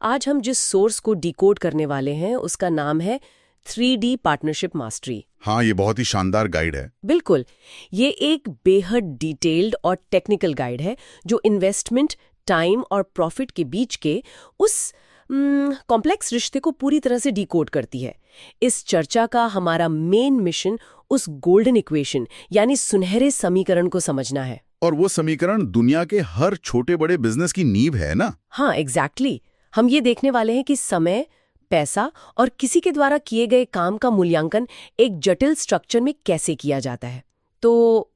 आज हम जिस सोर्स को डिकोड करने वाले हैं उसका नाम है 3D पार्टनरशिप मास्टरी। हाँ, ये बहुत ही शानदार गाइड है। बिल्कुल, ये एक बेहद डिटेल्ड और टेक्निकल गाइड है जो इन्वेस्टमेंट, टाइम और प्रॉफिट के बीच के उस कॉम्प्लेक्स रिश्ते को पूरी तरह से डिकोड करती है। इस चर्चा का हमारा मेन मिशन उस गोल्डन इक्वेशन यानी सुनहरे समीकरण को समझना है। और वो समीकरण दुनिया के हर छोटे बड़े बिजनेस की नींव है ना? हाँ, एग्जैक्टली। हम ये देखने वाले हैं कि समय, पैसा और किसी के द्वारा किए गए काम का मूल्यांकन एक जटिल स्ट्रक्चर में कैसे किया जाता है। तो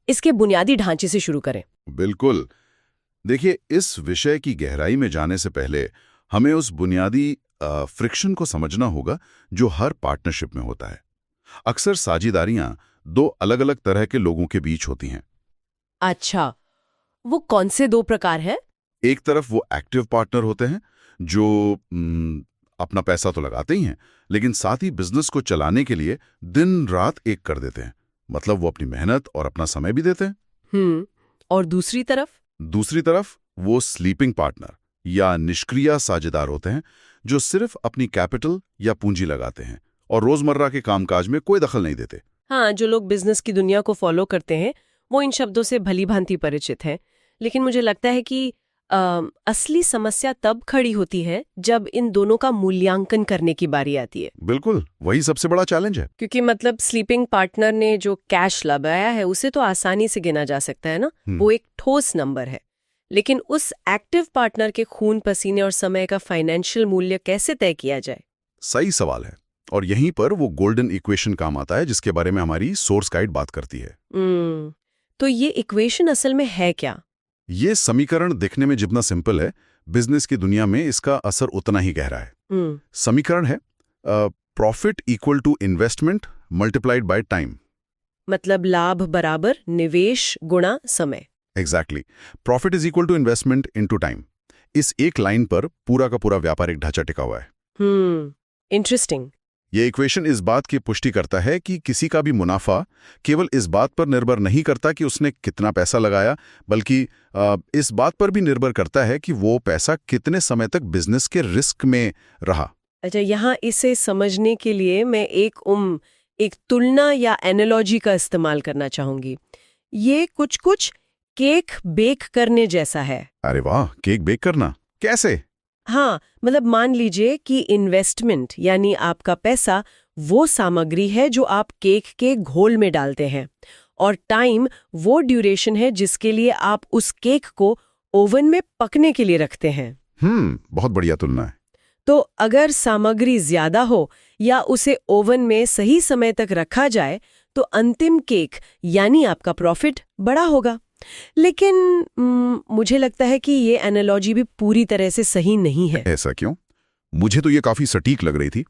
इसके बुनियादी ढांचे से शुरू करें। बिल्कुल। देखिए, इस विषय की गहराई में जाने से पहले हमें उस बुनियादी फ्रिक्शन को समझना होगा जो हर पार्टनरशिप में होता है। अक्सर साझेदारियां दो अलग अलग तरह के लोगों के बीच होती हैं। अच्छा, वो कौन से दो प्रकार हैं? एक तरफ वो एक्टिव पार्टनर होते हैं जो अपना पैसा तो लगाते ही हैं, लेकिन साथ ही बिजनेस को चलाने के लिए दिन रात एक कर देते हैं। मतलब वो अपनी मेहनत और अपना समय भी देते हैं। और दूसरी तरफ वो स्लीपिंग पार्टनर या निष्क्रिय साझेदार होते हैं जो सिर्फ अपनी कैपिटल या पूंजी लगाते हैं और रोजमर्रा के कामकाज में कोई दखल नहीं देते। हाँ, जो लोग बिजनेस की दुनिया को फॉलो करते हैं वो इन शब्दों से भली भांति परिचित हैं, लेकिन मुझे लगता है कि असली समस्या तब खड़ी होती है जब इन दोनों का मूल्यांकन करने की बारी आती है। बिल्कुल, वही सबसे बड़ा चैलेंज है। क्योंकि मतलब स्लीपिंग पार्टनर ने जो कैश लगाया है उसे तो आसानी से गिना जा सकता है ना, वो एक ठोस नंबर है। लेकिन उस एक्टिव पार्टनर के खून पसीने और समय का फाइनेंशियल मूल्य कैसे तय किया जाए? सही सवाल है, और यहीं पर वो गोल्डन इक्वेशन काम आता है जिसके बारे में हमारी सोर्स गाइड बात करती है। तो ये इक्वेशन असल में है क्या? ये समीकरण दिखने में जितना सिंपल है, बिजनेस की दुनिया में इसका असर उतना ही गहरा है। समीकरण है profit equal to investment multiplied by time. मतलब लाभ बराबर निवेश गुणा समय। Exactly. Profit is equal to investment into time. इस एक लाइन पर पूरा का पूरा व्यापारिक ढांचा टिका हुआ है। इंटरेस्टिंग। ये इक्वेशन इस बात की पुष्टि करता है कि किसी का भी मुनाफा केवल इस बात पर निर्भर नहीं करता कि उसने कितना पैसा लगाया, बल्कि इस बात पर भी निर्भर करता है कि वो पैसा कितने समय तक बिजनेस के रिस्क में रहा। अच्छा, यहाँ इसे समझने के लिए मैं एक तुलना या एनालॉजी का इस्तेमाल करना चाहूंगी। ये कुछ केक बेक करने जैसा है। अरे वाह, केक बेक करना कैसे? हाँ, मतलब मान लीजिए कि इन्वेस्टमेंट यानी आपका पैसा वो सामग्री है जो आप केक के घोल में डालते हैं, और टाइम वो ड्यूरेशन है जिसके लिए आप उस केक को ओवन में पकने के लिए रखते हैं। बहुत बढ़िया तुलना है। तो अगर सामग्री ज्यादा हो या उसे ओवन में सही समय तक रखा जाए तो अंतिम केक यानी आपका प्रॉफिट बड़ा होगा। लेकिन मुझे लगता है कि ये एनालॉजी भी पूरी तरह से सही नहीं है। ऐसा क्यों? मुझे तो ये काफी सटीक लग रही थी।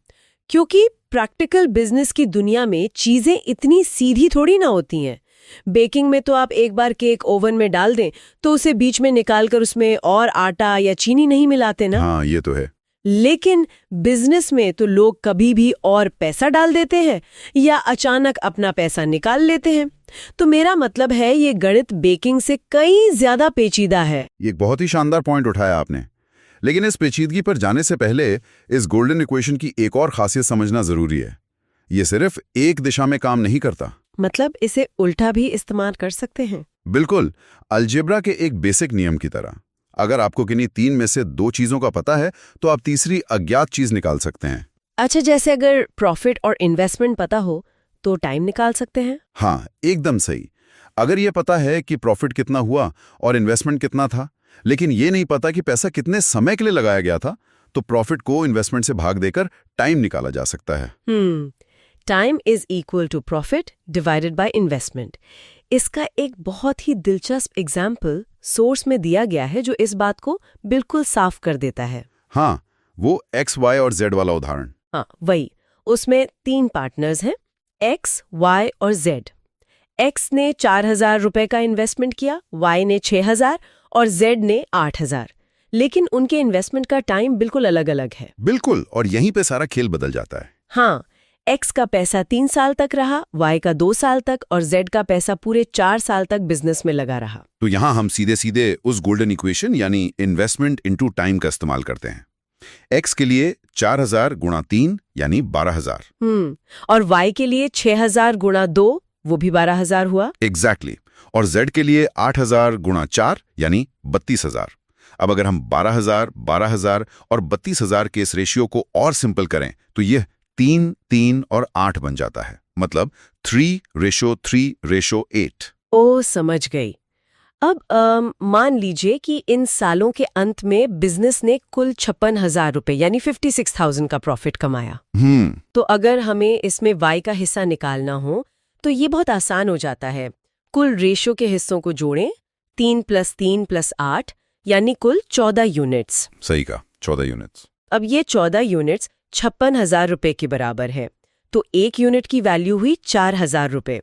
क्योंकि प्रैक्टिकल बिजनेस की दुनिया में चीजें इतनी सीधी थोड़ी ना होती हैं। बेकिंग में तो आप एक बार केक ओवन में डाल दें तो उसे बीच में निकालकर उसमें और आटा या चीनी नहीं मिलाते ना। हाँ, ये तो है। लेकिन बिजनेस में तो लोग कभी भी और पैसा डाल देते हैं या अचानक अपना पैसा निकाल लेते हैं। तो मेरा मतलब है ये गणित बेकिंग से कई ज्यादा पेचीदा है। ये एक बहुत ही शानदार पॉइंट उठाया आपने। लेकिन इस पेचीदगी पर जाने से पहले इस गोल्डन इक्वेशन की एक और खासियत समझना जरूरी है। ये सिर्फ एक दिशा में काम नहीं करता। मतलब इसे उल्टा भी इस्तेमाल कर सकते हैं? बिल्कुल, अलजेब्रा के एक बेसिक नियम की तरह। अगर आपको किन्हीं 3 में से 2 चीजों का पता है तो आप तीसरी अज्ञात चीज निकाल सकते हैं। अच्छा, जैसे अगर प्रॉफिट और इन्वेस्टमेंट पता हो तो टाइम निकाल सकते हैं? हाँ, एकदम सही। अगर ये पता है कि प्रॉफिट कितना हुआ और इन्वेस्टमेंट कितना था, लेकिन ये नहीं पता कि पैसा कितने समय के लिए लगाया गया था, तो प्रॉफिट को इन्वेस्टमेंट से भाग देकर टाइम निकाला जा सकता है। Time is equal to profit divided by investment. इसका एक बहुत ही दिलचस्प एग्जाम्पल सोर्स में दिया गया है जो इस बात को बिल्कुल साफ कर देता है। हाँ, वो X, Y और Z वाला उदाहरण। हाँ, वही। उसमें 3 पार्टनर्स हैं, X, Y और Z। X ने 4,000 रुपए का इन्वेस्टमेंट किया, Y ने 6,000 और Z ने 8,000। लेकिन उनके इन्वेस्टमेंट का टाइम बिल्कुल अलग अलग है। बिल्कुल, और यहीं पे सारा खेल बदल जाता है। हाँ, एक्स का पैसा 3 साल तक रहा, वाई का 2 साल तक और जेड का पैसा पूरे 4 साल तक बिजनेस में लगा रहा। तो यहाँ हम सीधे सीधे उस गोल्डन इक्वेशन यानी इन्वेस्टमेंट इनटू टाइम का इस्तेमाल करते हैं। एक्स के लिए 4000 गुणा 3 यानी 12000। और वाई के लिए 6000 गुणा 2 वो भी 12000 हुआ। एग्जैक्टली। और जेड के लिए 8000 गुणा 4 यानी 32000। अब अगर हम 12000, 12000 और 32000 के इस रेशियो को और सिंपल करें तो यह 3, 3 और 8 बन जाता है। मतलब 3:3:8। ओ समझ गई। अब मान लीजिए कि इन सालों के अंत में बिजनेस ने कुल 56,000 रुपए यानी 56,000 का प्रॉफिट कमाया। तो अगर हमें इसमें वाई का हिस्सा निकालना हो तो ये बहुत आसान हो जाता है। कुल रेशो के हिस्सों को जोड़ें, 3 + 3 + 8 यानी कुल 14 यूनिट्स। सही कहा, 14 यूनिट्स। अब ये 14 यूनिट्स 56,000 रुपए के बराबर है, तो एक यूनिट की वैल्यू हुई 4,000 रुपए।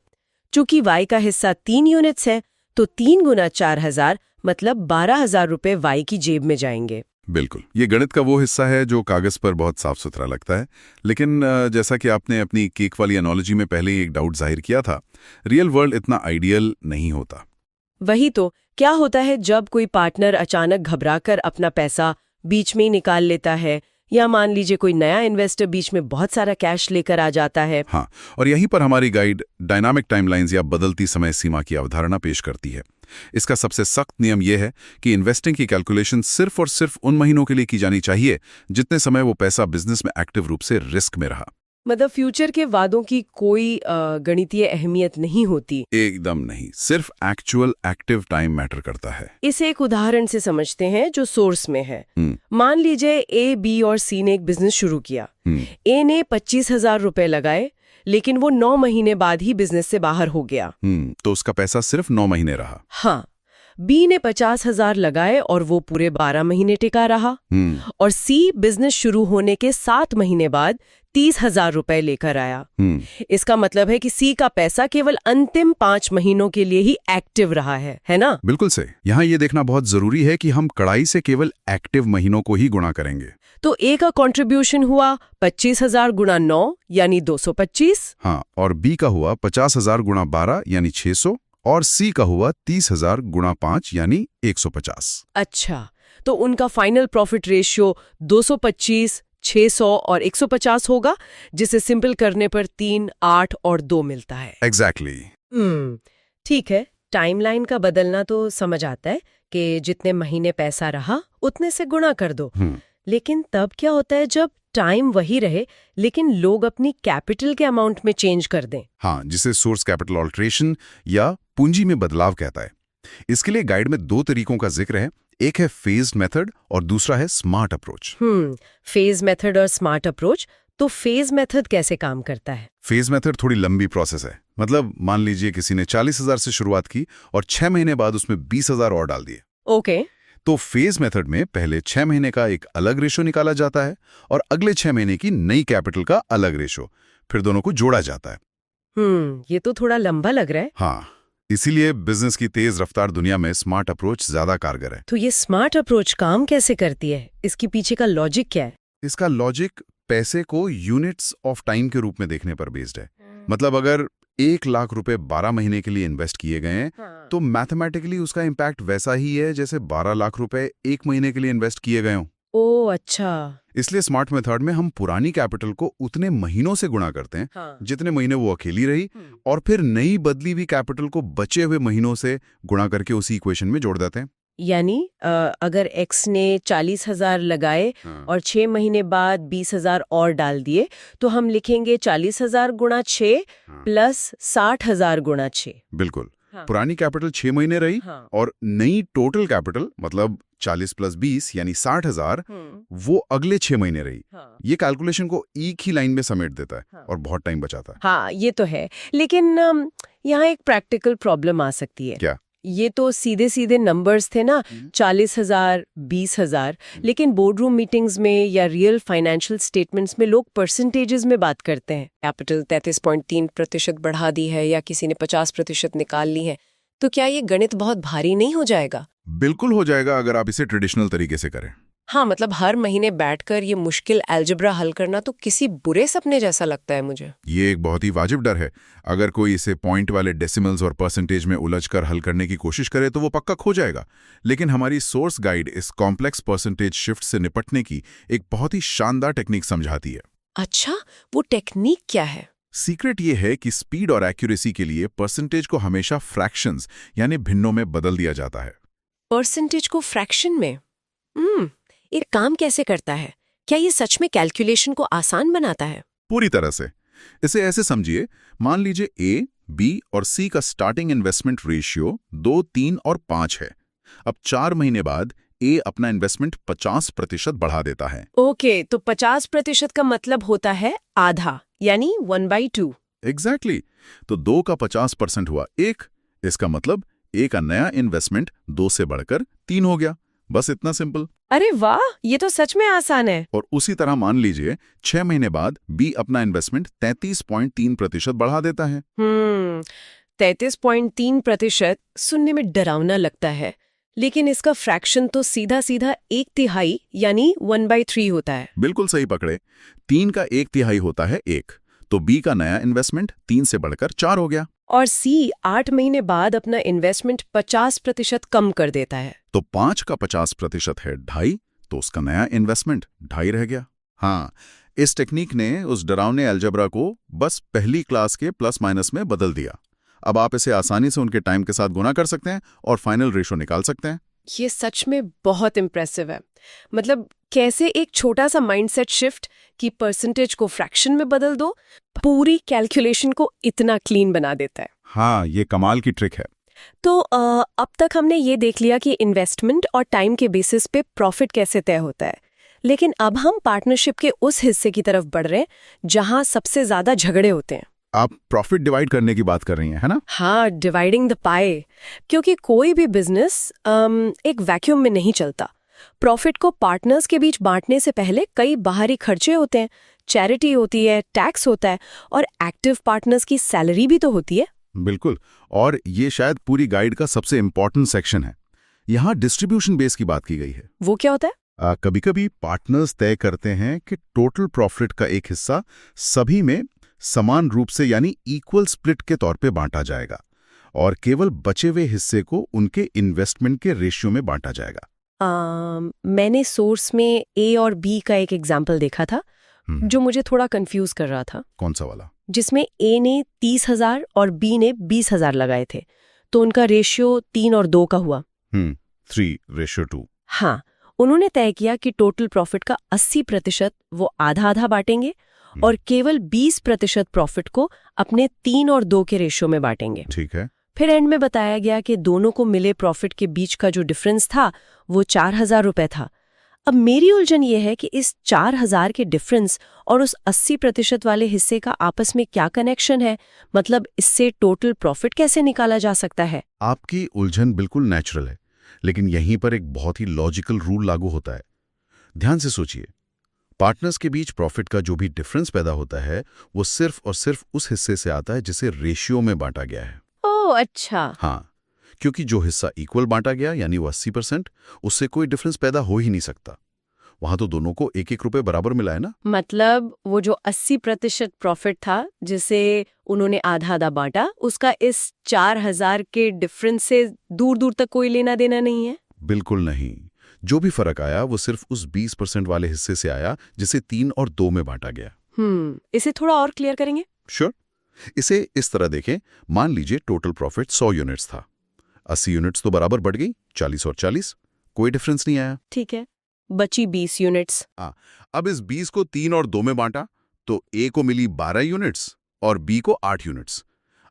चूंकि वाई का हिस्सा 3 यूनिट्स है तो 3 गुना 4,000 मतलब 12,000 रुपए वाई की जेब में जाएंगे। बिल्कुल, ये गणित का वो हिस्सा है जो कागज पर बहुत साफ सुथरा लगता है, लेकिन जैसा कि आपने अपनी केक वाली एनोलॉजी में पहले ही एक डाउट जाहिर किया था, रियल वर्ल्ड इतना आइडियल नहीं होता। वही तो, क्या होता है जब कोई पार्टनर अचानक घबराकर अपना पैसा बीच में ही निकाल लेता है, या मान लीजिए कोई नया इन्वेस्टर बीच में बहुत सारा कैश लेकर आ जाता है। हाँ, और यहीं पर हमारी गाइड डायनामिक टाइमलाइंस या बदलती समय सीमा की अवधारणा पेश करती है। इसका सबसे सख्त नियम यह है कि इन्वेस्टिंग की कैलकुलेशन सिर्फ और सिर्फ उन महीनों के लिए की जानी चाहिए जितने समय वो पैसा बिजनेस में एक्टिव रूप से रिस्क में रहा। मतलब फ्यूचर के वादों की कोई गणितीय अहमियत नहीं होती। एकदम नहीं, सिर्फ एक्चुअल एक्टिव टाइम मैटर करता है। इसे एक उदाहरण से समझते हैं जो सोर्स में है। मान लीजिए ए, बी और सी ने एक बिजनेस शुरू किया। ए ने 25,000 रुपए लगाए, लेकिन वो 9 महीने बाद ही बिजनेस से बाहर हो गया। तो उसका पैसा सिर्फ 9 महीने रहा। हाँ, बी ने 50,000 लगाए और वो पूरे 12 महीने टिका रहा। और सी बिजनेस शुरू होने के 7 महीने बाद 30,000 रुपए लेकर आया। इसका मतलब है कि सी का पैसा केवल अंतिम 5 महीनों के लिए ही एक्टिव रहा है ना? बिल्कुल सही। यहाँ ये देखना बहुत जरूरी है कि हम कड़ाई से केवल एक्टिव महीनों को ही गुणा करेंगे। तो ए का कंट्रीब्यूशन हुआ 25,000 गुणा 9 यानी 225। हाँ, और बी का हुआ 50,000 गुणा 12 यानी 600, और सी का हुआ 30,000 गुणा 5 यानी 150। अच्छा, तो उनका फाइनल प्रॉफिट रेशियो 225, 600 और 150 होगा, जिसे सिंपल करने पर 3, 8 और 2 मिलता है। एग्जैक्टली। ठीक है, टाइमलाइन का बदलना तो समझ आता है कि जितने महीने पैसा रहा उतने से गुणा कर दो। लेकिन तब क्या होता है जब टाइम वही रहे लेकिन लोग अपनी कैपिटल के अमाउंट में चेंज कर दें? हाँ, जिसे सोर्स कैपिटल ऑल्ट्रेशन या पूंजी में बदलाव कहता है। इसके लिए गाइड में 2 तरीकों का जिक्र है। एक है फेज्ड मेथड और दूसरा है स्मार्ट अप्रोच। फेज मेथड और स्मार्ट अप्रोच। तो फेज मेथड कैसे काम करता है? फेज मेथड थोड़ी लंबी प्रोसेस है। मतलब मान लीजिए किसी ने 40,000 से शुरुआत की और 6 महीने बाद उसमें 20,000 और डाल दिए। ओके। तो फेज मेथड में पहले 6 महीने का एक अलग रेशो निकाला जाता है और अगले 6 महीने की नई कैपिटल का अलग रेशो, फिर दोनों को जोड़ा जाता है। ये तो थोड़ा लंबा लग रहा है। हाँ, इसीलिए बिजनेस की तेज रफ्तार दुनिया में स्मार्ट अप्रोच ज्यादा कारगर है। तो ये स्मार्ट अप्रोच काम कैसे करती है? इसके पीछे का लॉजिक क्या है? इसका लॉजिक पैसे को यूनिट्स ऑफ टाइम के रूप में देखने पर बेस्ड है। मतलब अगर 1 लाख रुपए 12 महीने के लिए इन्वेस्ट किए गए हैं, तो मैथमेटिकली उसका इम्पैक्ट वैसा ही है जैसे 12 लाख रुपए 1 महीने के लिए इन्वेस्ट किए गए हों। ओह अच्छा। इसलिए स्मार्ट मेथड में हम पुरानी कैपिटल को उतने महीनों से गुणा करते हैं जितने महीने वो अकेली रही, और फिर नई बदली हुई कैपिटल को बचे हुए महीनों से गुणा करके उसी इक्वेशन में जोड़ देते हैं। यानी अगर एक्स ने 40,000 लगाए और 6 महीने बाद 20,000 और डाल दिए, तो हम लिखेंगे 40,000 गुणा 6 प्लस 60,000 गुणा 6। बिल्कुल। पुरानी कैपिटल 6 महीने रही और नई टोटल कैपिटल मतलब 40 + 20 यानी 60,000 वो अगले 6 महीने रही। ये कैलकुलेशन को एक ही लाइन में समेट देता है और बहुत टाइम बचाता है। हाँ, ये तो है, लेकिन यहाँ एक प्रैक्टिकल प्रॉब्लम आ सकती है। क्या? ये तो सीधे सीधे नंबर्स थे ना, 40,000, 20,000, लेकिन बोर्डरूम मीटिंग्स में या रियल फाइनेंशियल स्टेटमेंट्स में लोग परसेंटेजेस में बात करते हैं। कैपिटल 33.3% बढ़ा दी है या किसी ने 50% निकाल ली है, तो क्या ये गणित बहुत भारी नहीं हो जाएगा? बिल्कुल हो जाएगा अगर आप इसे ट्रेडिशनल तरीके से करें। हाँ, मतलब हर महीने बैठकर ये मुश्किल अलजेब्रा हल करना तो किसी बुरे सपने जैसा लगता है मुझे। ये एक बहुत ही वाजिब डर है। अगर कोई इसे पॉइंट वाले डेसिमल्स और परसेंटेज में उलझकर हल करने की कोशिश करे तो वो पक्का खो जाएगा। लेकिन हमारी सोर्स गाइड इस कॉम्प्लेक्स परसेंटेज शिफ्ट से निपटने की एक बहुत ही शानदार टेक्निक समझाती है। अच्छा, वो टेक्निक क्या है? सीक्रेट ये है कि स्पीड और एक्यूरेसी के लिए परसेंटेज को हमेशा फ्रैक्शंस यानी भिन्नों में बदल दिया जाता है। परसेंटेज को फ्रैक्शन में? ये काम कैसे करता है? क्या ये सच में कैलकुलेशन को आसान बनाता है? पूरी तरह से। इसे ऐसे समझिए, मान लीजिए ए, बी और सी का स्टार्टिंग इन्वेस्टमेंट रेशियो 2, 3 और 5 है। अब 4 महीने बाद ए अपना इन्वेस्टमेंट 50% बढ़ा देता है। ओके, तो 50% का मतलब होता है आधा, यानी 1/2। एग्जैक्टली। तो 2 का 50% हुआ 1। इसका मतलब ए का नया इन्वेस्टमेंट 2 से बढ़कर 3 हो गया। बस इतना सिंपल। अरे वाह, ये तो सच में आसान है। और उसी तरह मान लीजिए 6 महीने बाद बी अपना इन्वेस्टमेंट 33.3% बढ़ा देता है। 33.3% सुनने में डरावना लगता है, लेकिन इसका फ्रैक्शन तो सीधा सीधा 1/3 यानी 1/3 होता है। बिल्कुल सही पकड़े। 3 का 1/3 होता है 1। तो बी का नया इन्वेस्टमेंट 3 से बढ़कर 4 हो गया। और सी 8 महीने बाद अपना इन्वेस्टमेंट 50% कम कर देता है। तो 5 का 50% है 2.5, तो उसका नया इन्वेस्टमेंट 2.5 रह गया। हाँ, इस टेक्निक ने उस डरावने अलजेब्रा को बस पहली क्लास के प्लस माइनस में बदल दिया। अब आप इसे आसानी से उनके टाइम के साथ गुना कर सकते हैं और फाइनल रेशो निकाल सकते हैं। ये सच में बहुत इम्प्रेसिव है। मतलब कैसे एक छोटा सा माइंडसेट शिफ्ट कि परसेंटेज को फ्रैक्शन में बदल दो, पूरी कैलकुलेशन को इतना क्लीन बना देता है। हाँ, ये कमाल की ट्रिक है। तो अब तक हमने ये देख लिया कि इन्वेस्टमेंट और टाइम के बेसिस पे प्रॉफिट कैसे तय होता है। लेकिन अब हम पार्टनरशिप के उस हिस्से की तरफ बढ़ रहे हैं जहां सबसे ज्यादा झगड़े होते हैं। आप प्रॉफिट डिवाइड करने की बात कर रही हैं, है ना? हाँ, डिवाइडिंग द पाई। क्योंकि कोई भी बिजनेस एक वैक्यूम में नहीं चलता। प्रॉफिट को पार्टनर्स के बीच बांटने से पहले कई बाहरी खर्चे होते हैं, चैरिटी होती है, टैक्स होता है और एक्टिव पार्टनर्स की सैलरी भी तो होती है। बिल्कुल। और ये शायद पूरी गाइड का सबसे इंपॉर्टेंट सेक्शन है। यहाँ डिस्ट्रीब्यूशन बेस की बात की गई है। वो क्या होता है? कभी-कभी पार्टनर्स तय करते हैं कि टोटल प्रॉफिट का एक हिस्सा सभी में समान रूप से यानी इक्वल स्प्लिट के तौर पे बांटा जाएगा और केवल बचे हुए हिस्से को उनके इन्वेस्टमेंट के रेशियो में बांटा जाएगा। मैंने सोर्स में ए और बी का एक एग्जाम्पल देखा था जो मुझे थोड़ा कंफ्यूज कर रहा था। कौन सा वाला? जिसमें ए ने 30,000 और बी ने 20,000 लगाए थे, तो उनका रेशियो 3 और 2 का हुआ। 3:2। हाँ, उन्होंने तय किया कि टोटल प्रॉफिट का 80% वो आधा आधा बांटेंगे और केवल 20% प्रॉफिट को अपने 3 और 2 के रेशियो में बांटेंगे। ठीक है। फिर एंड में बताया गया कि दोनों को मिले प्रॉफिट के बीच का जो डिफरेंस था वो 4,000 रुपए था। अब मेरी उलझन ये है कि इस 4,000 के डिफरेंस और उस 80% वाले हिस्से का आपस में क्या कनेक्शन है? मतलब इससे टोटल प्रॉफिट कैसे निकाला जा सकता है? आपकी उलझन बिल्कुल नेचुरल है, लेकिन यहीं पर एक बहुत ही लॉजिकल रूल लागू होता है। ध्यान से सोचिए, पार्टनर्स के बीच प्रॉफिट का जो भी डिफरेंस पैदा होता है वो सिर्फ और सिर्फ उस हिस्से से आता है जिसे रेशियो में बांटा गया है। ओह अच्छा। हाँ, क्योंकि जो हिस्सा इक्वल बांटा गया यानी वो 80%, उससे कोई डिफरेंस पैदा हो ही नहीं सकता। वहां तो दोनों को 1-1 रुपए बराबर मिला है ना। मतलब वो जो 80% प्रॉफिट था जिसे उन्होंने आधा आधा बांटा, उसका इस 4,000 के डिफरेंस से दूर दूर तक कोई लेना देना नहीं है। बिल्कुल नहीं। जो भी फर्क आया वो सिर्फ उस 20% वाले हिस्से से आया जिसे 3 और 2 में बांटा गया। इसे थोड़ा और क्लियर करेंगे? श्योर। इसे इस तरह देखें, मान लीजिए टोटल प्रॉफिट 100 यूनिट्स था। 80 यूनिट्स तो बराबर बढ़ गई, 40 और 40, कोई डिफरेंस नहीं आया। ठीक है, बची 20 यूनिट्स। अब इस 20 को 3 और 2 में बांटा तो ए को मिली 12 यूनिट्स और बी को 8 यूनिट्स।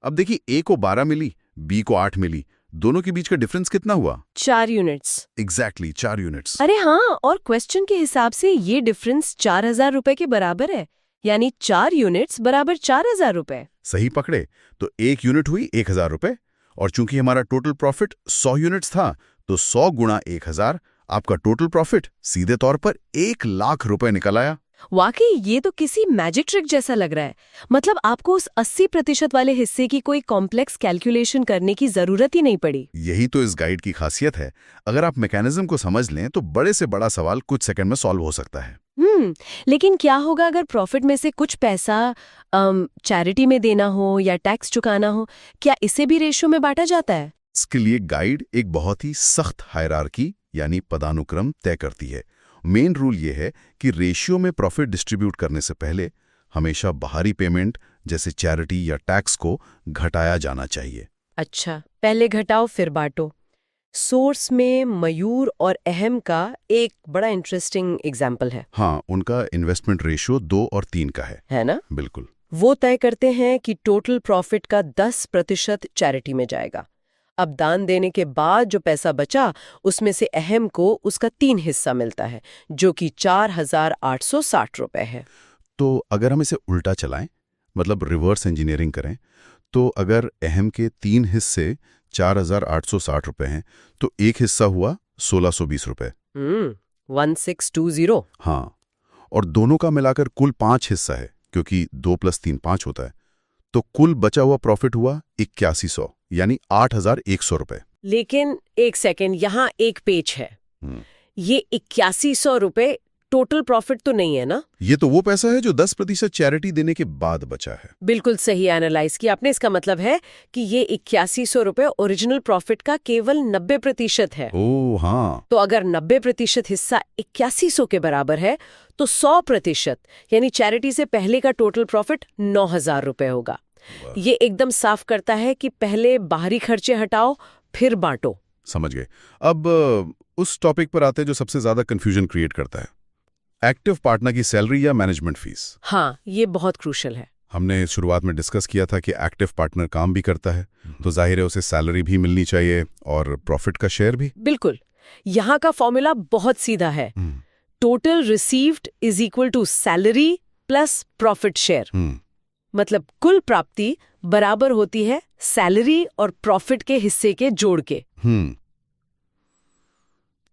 अब देखिए, ए को 12 मिली, बी को 8 मिली, दोनों के बीच का डिफरेंस कितना हुआ? 4 यूनिट्स। Exactly 4 units. अरे हाँ, और क्वेश्चन के हिसाब से ये डिफरेंस 4,000 रुपए के बराबर है, यानी 4 यूनिट्स बराबर 4,000 रुपए। सही पकड़े। तो 1 यूनिट हुई 1,000 रुपए, और चूंकि हमारा टोटल प्रॉफिट 100 यूनिट्स था तो 100 गुणा 1,000, आपका टोटल प्रॉफिट सीधे तौर पर 1 लाख रुपए निकल आया। वाकई ये तो किसी मैजिक ट्रिक जैसा लग रहा है। मतलब आपको उस 80% वाले हिस्से की कोई कॉम्प्लेक्स कैलकुलेशन करने की जरूरत ही नहीं पड़ी। यही तो इस गाइड की खासियत है। अगर आप मैकेनिज्म को समझ लें तो बड़े से बड़ा सवाल कुछ सेकंड में सॉल्व हो सकता है। लेकिन क्या होगा अगर प्रॉफिट में से कुछ पैसा चैरिटी में देना हो या टैक्स चुकाना हो? क्या इसे भी रेशियो में बांटा जाता है? इसके लिए गाइड एक बहुत ही सख्त हायरार्की यानी पदानुक्रम तय करती है। मेन रूल ये है कि रेशियो में प्रॉफिट डिस्ट्रीब्यूट करने से पहले हमेशा बाहरी पेमेंट जैसे चैरिटी या टैक्स को घटाया जाना चाहिए। अच्छा, पहले घटाओ फिर बांटो। सोर्स में मयूर और अहम का एक बड़ा इंटरेस्टिंग एग्जाम्पल है। हाँ, उनका इन्वेस्टमेंट रेशियो 2 और 3 का है ना? बिल्कुल। वो तय करते हैं कि टोटल प्रॉफिट का 10% चैरिटी में जाएगा। अब दान देने के बाद जो पैसा बचा उसमें से अहम को उसका 3 हिस्सा मिलता है, जो कि 4,860 रुपए है। तो अगर हम इसे उल्टा चलाएं, मतलब रिवर्स इंजीनियरिंग करें, तो अगर अहम के 3 हिस्से 4,860 रुपए हैं तो एक हिस्सा हुआ 1,620 रुपए। 1620। हाँ, और दोनों का मिलाकर कुल 5 हिस्सा है, क्योंकि 2 + 3 5 होता है। तो कुल बचा हुआ प्रॉफिट हुआ 8100, यानी 8,100 रुपए। लेकिन एक सेकेंड, यहाँ एक पेच है। ये 8100 रुपए टोटल प्रॉफिट तो नहीं है ना? ये तो वो पैसा है जो 10% चैरिटी देने के बाद बचा है। बिल्कुल सही एनालाइज किया आपने। इसका मतलब है कि ये 8100 रुपए ओरिजिनल प्रॉफिट का केवल 90% है। ओह हाँ। तो अगर 90% हिस्सा 8100 के बराबर है तो 100% यानी चैरिटी से पहले का टोटल प्रॉफिट 9,000 रुपए होगा। ये एकदम साफ करता है कि पहले बाहरी खर्चे हटाओ फिर बांटो। समझ गए। अब उस टॉपिक पर आते हैं जो सबसे ज्यादा कंफ्यूजन क्रिएट करता है, एक्टिव पार्टनर की सैलरी या मैनेजमेंट फीस। हाँ, ये बहुत क्रूशल है। हमने शुरुआत में डिस्कस किया था कि एक्टिव पार्टनर काम भी करता है तो जाहिर है उसे सैलरी भी मिलनी चाहिए और प्रॉफिट का शेयर भी। बिल्कुल। यहाँ का फॉर्मूला बहुत सीधा है। Total received is equal to salary plus profit share. मतलब कुल प्राप्ति बराबर होती है सैलरी और प्रॉफिट के हिस्से के जोड़ के।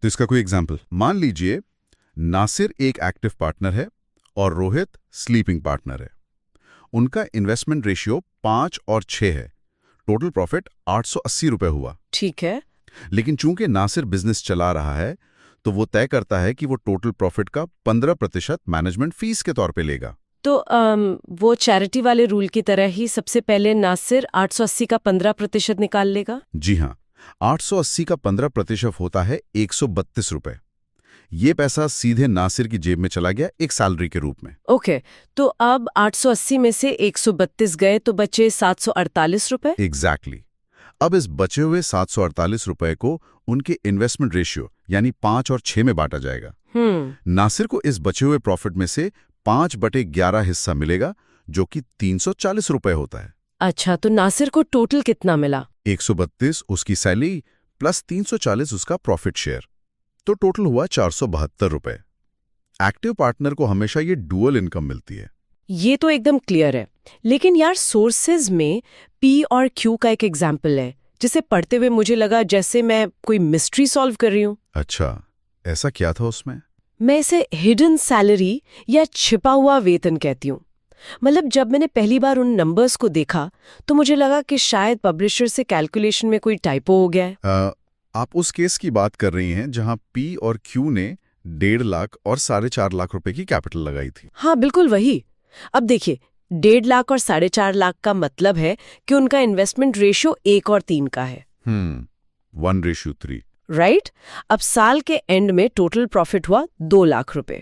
तो इसका कोई एग्जांपल, मान लीजिए नासिर एक एक्टिव पार्टनर है और रोहित स्लीपिंग पार्टनर है। उनका इन्वेस्टमेंट रेशियो 5 और 6 है। टोटल प्रॉफिट 880 रुपए हुआ। ठीक है। लेकिन चूंकि नासिर बिजनेस चला रहा है तो वो तय करता है कि वो टोटल प्रॉफिट का 15% मैनेजमेंट फीस के तौर पे लेगा। तो वो चैरिटी वाले रूल की तरह ही सबसे पहले नासिर 880 का 15% निकाल लेगा? जी हाँ, 880 का 15% होता है 132 रुपए। ये पैसा सीधे नासिर की जेब में चला गया एक सैलरी के रूप में। ओके, तो अब 880 में से 132 गए तो बचे 748 रुपए। एग्जैक्टली। अब इस बचे हुए 748 रुपए को उनके इन्वेस्टमेंट रेशियो यानी 5 और 6 में बांटा जाएगा। नासिर को इस बचे हुए प्रॉफिट में से 5/11 हिस्सा मिलेगा, जो कि 340 रुपए होता है। अच्छा, तो नासिर को टोटल कितना मिला? 132 उसकी सैलरी प्लस 340 उसका प्रॉफिट शेयर, तो टोटल हुआ 472 रुपए। एक्टिव पार्टनर को हमेशा ये डुअल इनकम मिलती है। ये तो एकदम क्लियर है। लेकिन यार सोर्सेज में पी और क्यू का एक एग्जाम्पल है जिसे पढ़ते हुए मुझे लगा जैसे मैं कोई मिस्ट्री सॉल्व कर रही हूँ। अच्छा, ऐसा क्या था उसमें? मैं इसे हिडन सैलरी या छिपा हुआ वेतन कहती हूँ। मतलब जब मैंने पहली बार उन नंबर्स को देखा तो मुझे लगा कि शायद पब्लिशर से कैलकुलेशन में कोई टाइपो हो गया है। आप उस केस की बात कर रही हैं जहां पी और क्यू ने 1.5 लाख और 4.5 लाख रुपए की कैपिटल लगाई थी। हाँ, बिल्कुल वही। अब देखिए, 1.5 लाख और 4.5 लाख का मतलब है कि उनका इन्वेस्टमेंट रेशियो 1 और 3 का है। 1:3। राइट। अब साल के एंड में टोटल प्रॉफिट हुआ 2 लाख रुपए।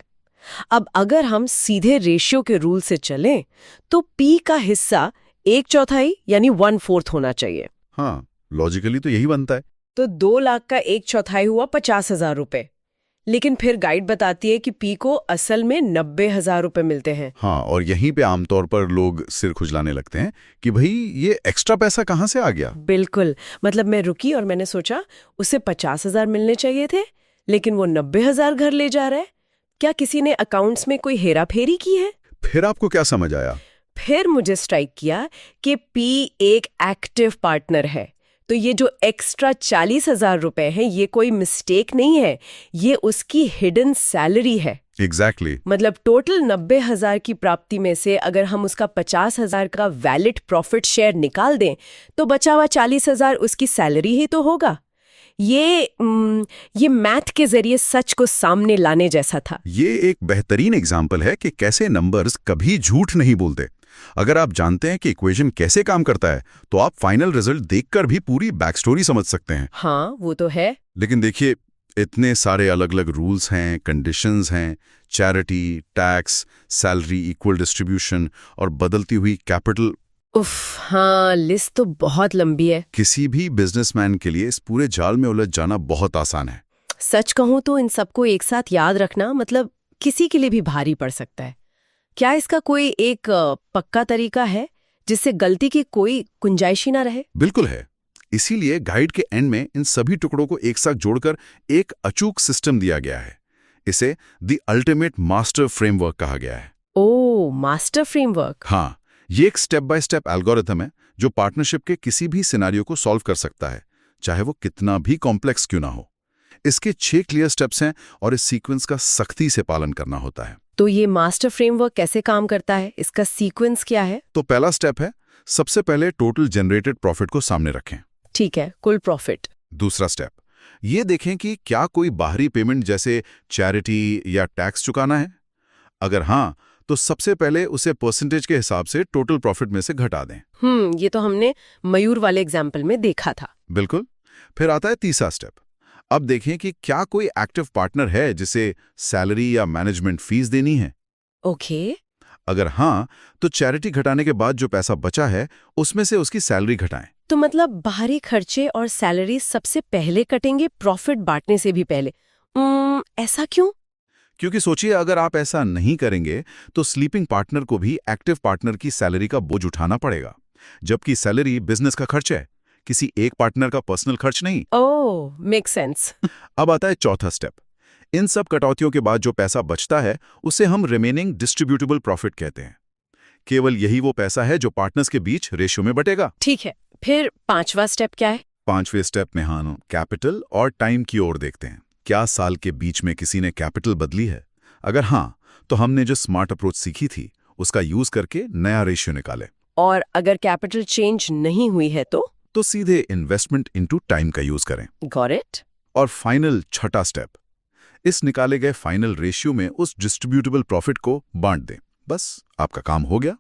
अब अगर हम सीधे रेशियो के रूल से चलें तो पी का हिस्सा 1/4 यानी 1/4 होना चाहिए। हाँ, लॉजिकली तो यही बनता है। तो 2 लाख का 1/4 हुआ 50,000 रुपए। लेकिन फिर गाइड बताती है कि पी को असल में 90,000 रुपए मिलते हैं। हाँ, और यहीं पे आमतौर पर लोग सिर खुजलाने लगते हैं कि भाई ये एक्स्ट्रा पैसा कहाँ से आ गया। बिल्कुल। मतलब मैं रुकी और मैंने सोचा उसे 50,000 मिलने चाहिए थे, लेकिन वो 90,000 घर ले जा रहा है। क्या किसी ने अकाउंट्स में कोई हेरा फेरी की है? फिर आपको क्या समझ आया? फिर मुझे स्ट्राइक किया कि पी एक एक्टिव पार्टनर है, तो ये जो एक्स्ट्रा 40,000 रुपए हैं ये कोई मिस्टेक नहीं है, ये उसकी हिडन सैलरी है। एग्जैक्टली। मतलब टोटल 90,000 की प्राप्ति में से अगर हम उसका 50,000 का वैलिड प्रॉफिट शेयर निकाल दें तो बचा हुआ 40,000 उसकी सैलरी ही तो होगा। ये मैथ के जरिए सच को सामने लाने जैसा था। ये एक बेहतरीन एग्जाम्पल है कि कैसे नंबर्स कभी झूठ नहीं बोलते। अगर आप जानते हैं कि इक्वेशन कैसे काम करता है तो आप फाइनल रिजल्ट देखकर भी पूरी बैक स्टोरी समझ सकते हैं। हाँ, वो तो है। लेकिन देखिए, इतने सारे अलग अलग रूल्स हैं, कंडीशंस हैं, charity, tax, salary, equal distribution और बदलती हुई कैपिटल। उफ, हाँ, लिस्ट तो बहुत लंबी है। किसी भी बिजनेसमैन के लिए इस पूरे जाल में उलझ जाना बहुत आसान है। सच कहूं तो इन सबको एक साथ याद रखना मतलब किसी के लिए भी भारी पड़ सकता है। क्या इसका कोई एक पक्का तरीका है जिससे गलती की कोई गुंजाइश ही ना रहे? बिल्कुल है। इसीलिए गाइड के एंड में इन सभी टुकड़ों को एक साथ जोड़कर एक अचूक सिस्टम दिया गया है। इसे द अल्टीमेट मास्टर फ्रेमवर्क कहा गया है। ओह, मास्टर फ्रेमवर्क। हाँ, ये एक स्टेप बाय स्टेप एल्गोरिथम है जो पार्टनरशिप के किसी भी सिनेरियो को सॉल्व कर सकता है, चाहे वो कितना भी कॉम्प्लेक्स क्यों ना हो। इसके 6 क्लियर स्टेप्स हैं और इस सीक्वेंस का सख्ती से पालन करना होता है। तो ये मास्टर फ्रेमवर्क कैसे काम करता है? इसका सीक्वेंस क्या है? तो पहला स्टेप है, सबसे पहले टोटल जनरेटेड प्रॉफिट को सामने रखें। ठीक है, कुल प्रॉफिट। दूसरा स्टेप, ये देखें कि क्या कोई बाहरी पेमेंट जैसे चैरिटी या टैक्स चुकाना है। अगर हाँ, तो सबसे पहले उसे परसेंटेज के हिसाब से टोटल प्रॉफिट में से घटा दें। ये तो हमने मयूर वाले एग्जाम्पल में देखा था। बिल्कुल। फिर आता है तीसरा स्टेप। अब देखें कि क्या कोई एक्टिव पार्टनर है जिसे सैलरी या मैनेजमेंट फीस देनी है। ओके। अगर हाँ, तो चैरिटी घटाने के बाद जो पैसा बचा है उसमें से उसकी सैलरी घटाएं। तो मतलब बाहरी खर्चे और सैलरी सबसे पहले कटेंगे, प्रॉफिट बांटने से भी पहले। ऐसा क्यों? क्योंकि सोचिए, अगर आप ऐसा नहीं करेंगे तो स्लीपिंग पार्टनर को भी एक्टिव पार्टनर की सैलरी का बोझ उठाना पड़ेगा, जबकि सैलरी बिजनेस का खर्च है, किसी एक पार्टनर का पर्सनल खर्च नहीं। ओह, मेक सेंस। अब आता है चौथा स्टेप। इन सब कटौतियों के बाद जो पैसा बचता है उसे हम रिमेनिंग डिस्ट्रीब्यूटेबल प्रॉफिट कहते हैं। केवल यही वो पैसा है जो पार्टनर्स के बीच रेशियो में बटेगा। ठीक है, फिर पांचवा स्टेप क्या है? पांचवें स्टेप में हम कैपिटल और टाइम की ओर देखते हैं। क्या साल के बीच में किसी ने कैपिटल बदली है? अगर हाँ, तो हमने जो स्मार्ट अप्रोच सीखी थी उसका यूज करके नया रेशियो निकाले। और अगर कैपिटल चेंज नहीं हुई है तो सीधे इन्वेस्टमेंट इनटू टाइम का यूज करें। Got it. और फाइनल छठा स्टेप, इस निकाले गए फाइनल रेशियो में उस डिस्ट्रीब्यूटेबल प्रॉफिट को बांट दें। बस आपका काम हो गया।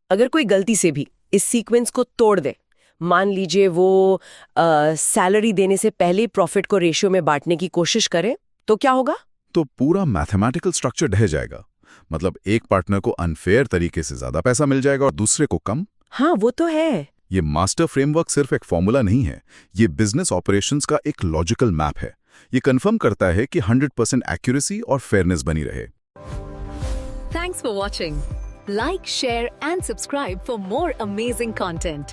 अगर कोई गलती से भी इस सीक्वेंस को तोड़ दे, मान लीजिए वो सैलरी देने से पहले प्रॉफिट को रेशियो में बांटने की कोशिश करे, तो क्या होगा? तो पूरा मैथमेटिकल स्ट्रक्चर ढह जाएगा। मतलब एक पार्टनर को अनफेयर तरीके से ज्यादा पैसा मिल जाएगा और दूसरे को कम। हाँ, वो तो है। ये मास्टर फ्रेमवर्क सिर्फ एक फॉर्मूला नहीं है, ये बिजनेस ऑपरेशंस का एक लॉजिकल मैप है। ये कंफर्म करता है कि 100% एक्यूरेसी और फेयरनेस बनी रहे। Thanks for watching. Like, share and subscribe for more amazing content.